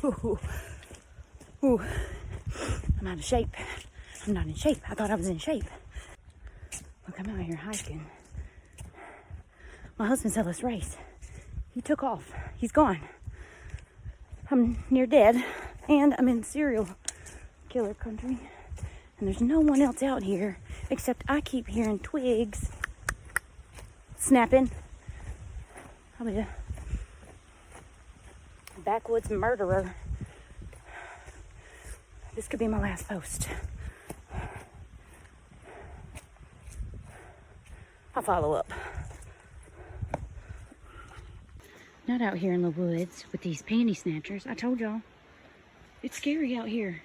Ooh. Ooh. I'm out of shape. I'm not in shape. I thought I was in shape. Look, I'm out here hiking. My husband said let's race. He took off. He's gone. I'm near dead, and I'm in serial killer country. And there's no one else out here except I keep hearing twigs snapping. I'll be a backwoods murderer. This could be my last post. I'll follow up. Not out here in the woods with these panty snatchers. I told y'all, it's scary out here.